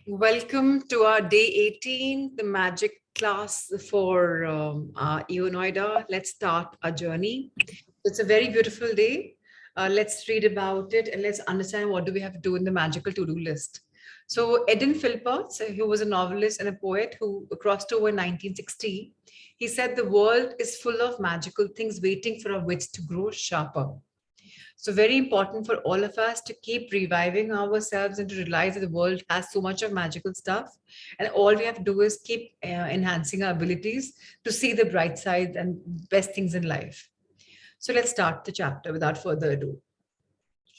Welcome to our day 18, the magic class for EO Noida. Let's start our journey. It's a very beautiful day. Let's read about it and let's understand what do we have to do in the magical to-do list. So Edin Philpotts, who was a novelist and a poet who crossed over in 1960, he said the world is full of magical things waiting for our wits to grow sharper. So very important for all of us to keep reviving ourselves and to realize that the world has so much of magical stuff. And all we have to do is keep enhancing our abilities to see the bright side and best things in life. So let's start the chapter without further ado.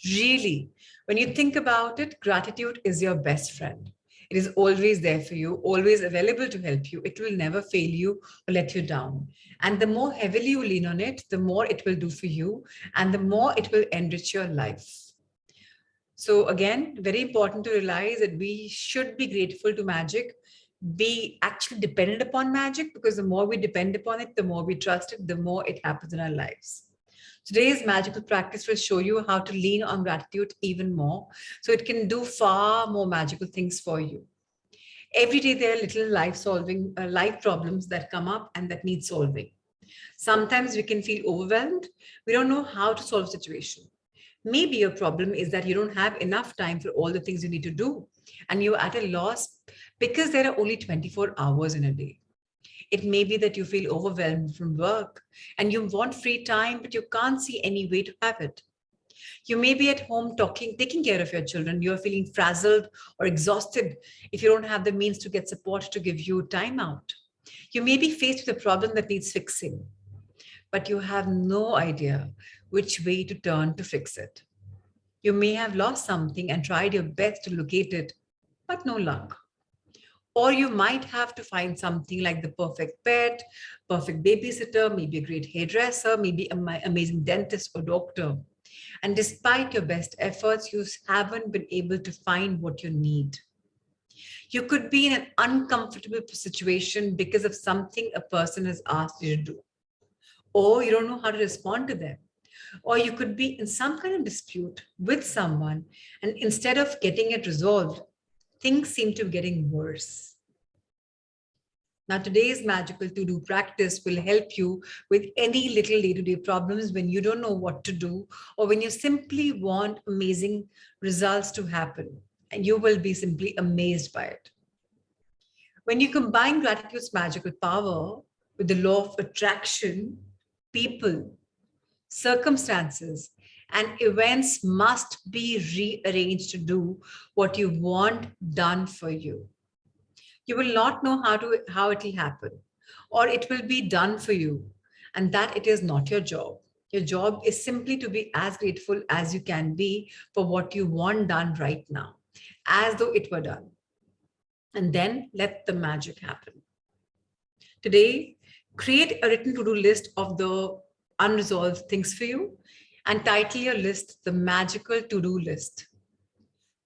Really, when you think about it, gratitude is your best friend. It is always there for you, always available to help you. It will never fail you or let you down. And the more heavily you lean on it, the more it will do for you and the more it will enrich your life. So again, very important to realize that we should be grateful to magic, be actually dependent upon magic, because the more we depend upon it, the more we trust it, the more it happens in our lives. Today's magical practice will show you how to lean on gratitude even more so it can do far more magical things for you. Every day there are little life problems that come up and that need solving. Sometimes we can feel overwhelmed. We don't know how to solve a situation. Maybe your problem is that you don't have enough time for all the things you need to do and you're at a loss because there are only 24 hours in a day. It may be that you feel overwhelmed from work and you want free time, but you can't see any way to have it. You may be at home taking care of your children. You're feeling frazzled or exhausted if you don't have the means to get support to give you time out. You may be faced with a problem that needs fixing, but you have no idea which way to turn to fix it. You may have lost something and tried your best to locate it, but no luck. Or you might have to find something like the perfect pet, perfect babysitter, maybe a great hairdresser, maybe an amazing dentist or doctor. And despite your best efforts, you haven't been able to find what you need. You could be in an uncomfortable situation because of something a person has asked you to do, or you don't know how to respond to them. Or you could be in some kind of dispute with someone, and instead of getting it resolved, things seem to be getting worse. Now, today's magical to-do practice will help you with any little day-to-day problems when you don't know what to do or when you simply want amazing results to happen, and you will be simply amazed by it. When you combine gratitude's magical power with the law of attraction, people, circumstances, and events must be rearranged to do what you want done for you. You will not know how it will happen, or it will be done for you, and that it is not your job. Your job is simply to be as grateful as you can be for what you want done right now, as though it were done. And then let the magic happen. Today, create a written to-do list of the unresolved things for you and title your list the magical to-do list.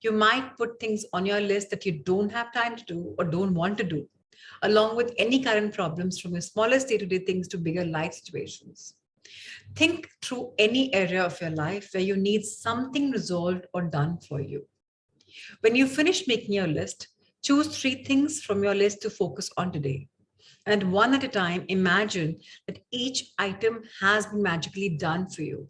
You might put things on your list that you don't have time to do or don't want to do, along with any current problems from your smallest day-to-day things to bigger life situations. Think through any area of your life where you need something resolved or done for you. When you finish making your list, choose 3 things from your list to focus on today. And one at a time, imagine that each item has been magically done for you.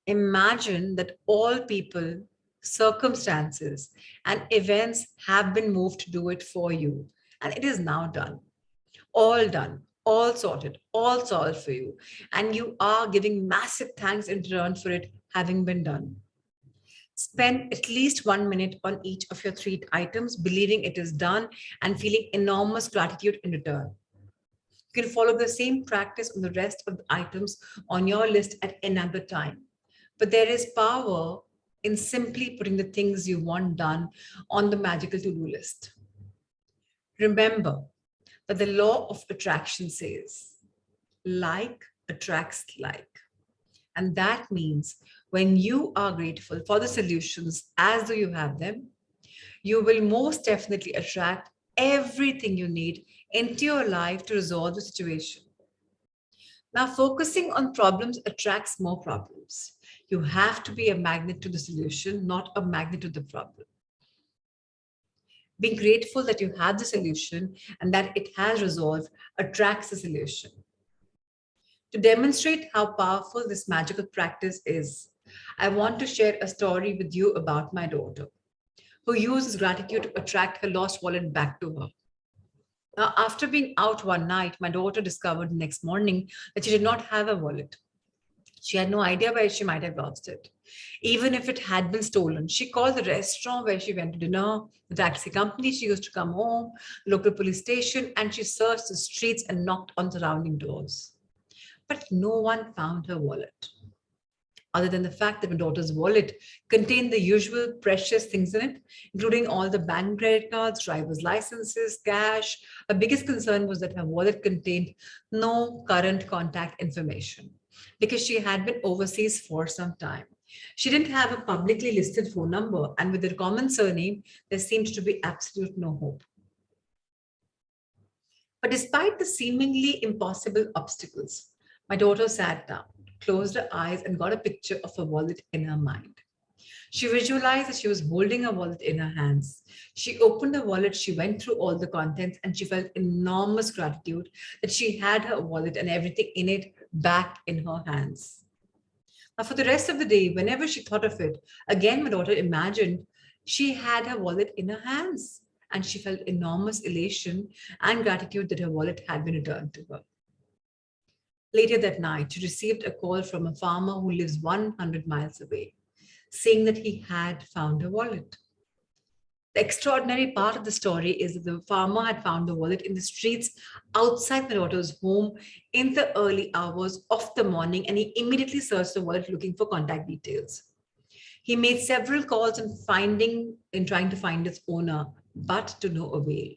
Imagine that all people, circumstances, and events have been moved to do it for you. And it is now done, all sorted, all solved for you. And you are giving massive thanks in return for it having been done. Spend at least 1 minute on each of your 3 items, believing it is done and feeling enormous gratitude in return. You can follow the same practice on the rest of the items on your list at another time. But there is power in simply putting the things you want done on the magical to-do list. Remember that the law of attraction says, like attracts like. And that means when you are grateful for the solutions as though you have them, you will most definitely attract everything you need into your life to resolve the situation. Now, focusing on problems attracts more problems. You have to be a magnet to the solution, not a magnet to the problem. Being grateful that you had the solution and that it has resolved attracts the solution. To demonstrate how powerful this magical practice is, I want to share a story with you about my daughter, who uses gratitude to attract her lost wallet back to her. Now, after being out one night, my daughter discovered the next morning that she did not have a wallet. She had no idea where she might have lost it. Even if it had been stolen, she called the restaurant where she went to dinner, the taxi company she used to come home, local police station, and she searched the streets and knocked on surrounding doors. But no one found her wallet, other than the fact that my daughter's wallet contained the usual precious things in it, including all the bank credit cards, driver's licenses, cash. Her biggest concern was that her wallet contained no current contact information because she had been overseas for some time. She didn't have a publicly listed phone number, and with her common surname, there seemed to be absolute no hope. But despite the seemingly impossible obstacles, my daughter sat down, closed her eyes, and got a picture of a wallet in her mind. She visualized that she was holding a wallet in her hands. She opened the wallet, she went through all the contents, and she felt enormous gratitude that she had her wallet and everything in it back in her hands. Now, for the rest of the day, whenever she thought of it, again, my daughter imagined she had her wallet in her hands, and she felt enormous elation and gratitude that her wallet had been returned to her. Later that night, she received a call from a farmer who lives 100 miles away, saying that he had found her wallet. The extraordinary part of the story is that the farmer had found the wallet in the streets outside my daughter's home in the early hours of the morning, and he immediately searched the wallet looking for contact details. He made several calls in trying to find its owner, but to no avail.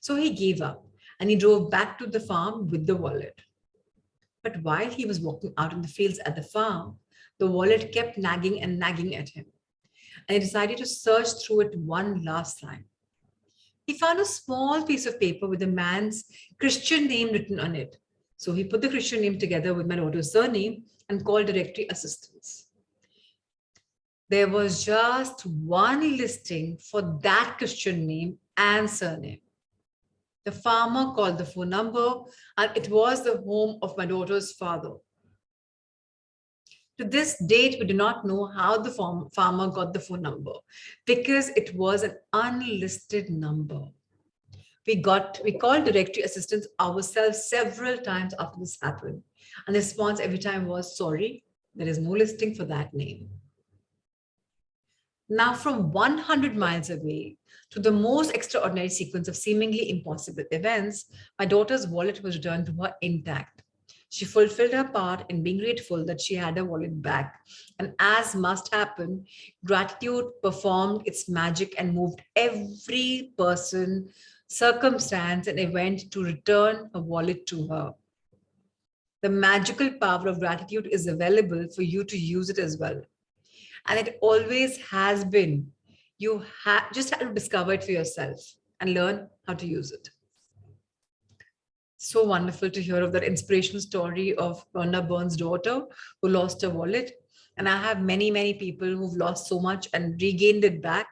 So he gave up and he drove back to the farm with the wallet. But while he was walking out in the fields at the farm, the wallet kept nagging and nagging at him, and he decided to search through it one last time. He found a small piece of paper with a man's Christian name written on it. So he put the Christian name together with my daughter's surname and called directory assistance. There was just one listing for that Christian name and surname. The farmer called the phone number, and it was the home of my daughter's father. To this date, we do not know how the farmer got the phone number because it was an unlisted number. We called directory assistance ourselves several times after this happened, and the response every time was, sorry, there is no listing for that name. Now, from 100 miles away to the most extraordinary sequence of seemingly impossible events, my daughter's wallet was returned to her intact. She fulfilled her part in being grateful that she had her wallet back. And as must happen, gratitude performed its magic and moved every person, circumstance, and event to return her wallet to her. The magical power of gratitude is available for you to use it as well. And it always has been. You just have to discover it for yourself and learn how to use it. So wonderful to hear of that inspirational story of Rhonda Byrne's daughter who lost her wallet. And I have many, many people who've lost so much and regained it back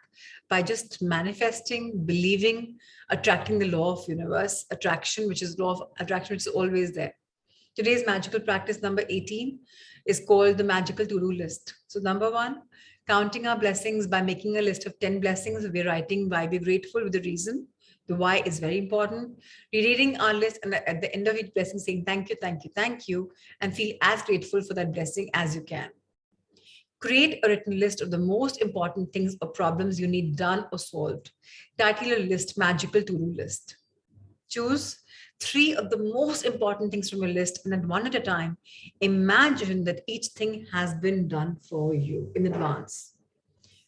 by just manifesting, believing, attracting the law of universe attraction, which is law of attraction, which is always there. Today's magical practice number 18 is called the magical to-do list. So number 1, counting our blessings by making a list of 10 blessings. We're writing why we're grateful with a reason. The why is very important. Rereading our list and at the end of each blessing saying thank you, thank you, thank you, and feel as grateful for that blessing as you can. Create a written list of the most important things or problems you need done or solved. Title your list Magical To-Do List. Choose 3 of the most important things from your list, and then one at a time, imagine that each thing has been done for you in advance.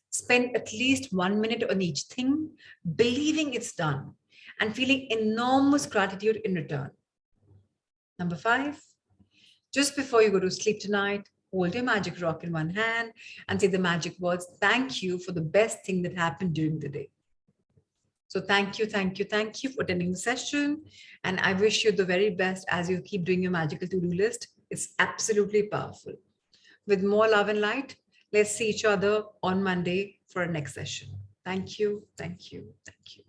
Spend at least 1 minute on each thing, believing it's done and feeling enormous gratitude in return. Number 5, just before you go to sleep tonight, hold your magic rock in one hand and say the magic words, thank you for the best thing that happened during the day. So thank you, thank you, thank you for attending the session. And I wish you the very best as you keep doing your magical to-do list. It's absolutely powerful. With more love and light, let's see each other on Monday for our next session. Thank you, thank you, thank you.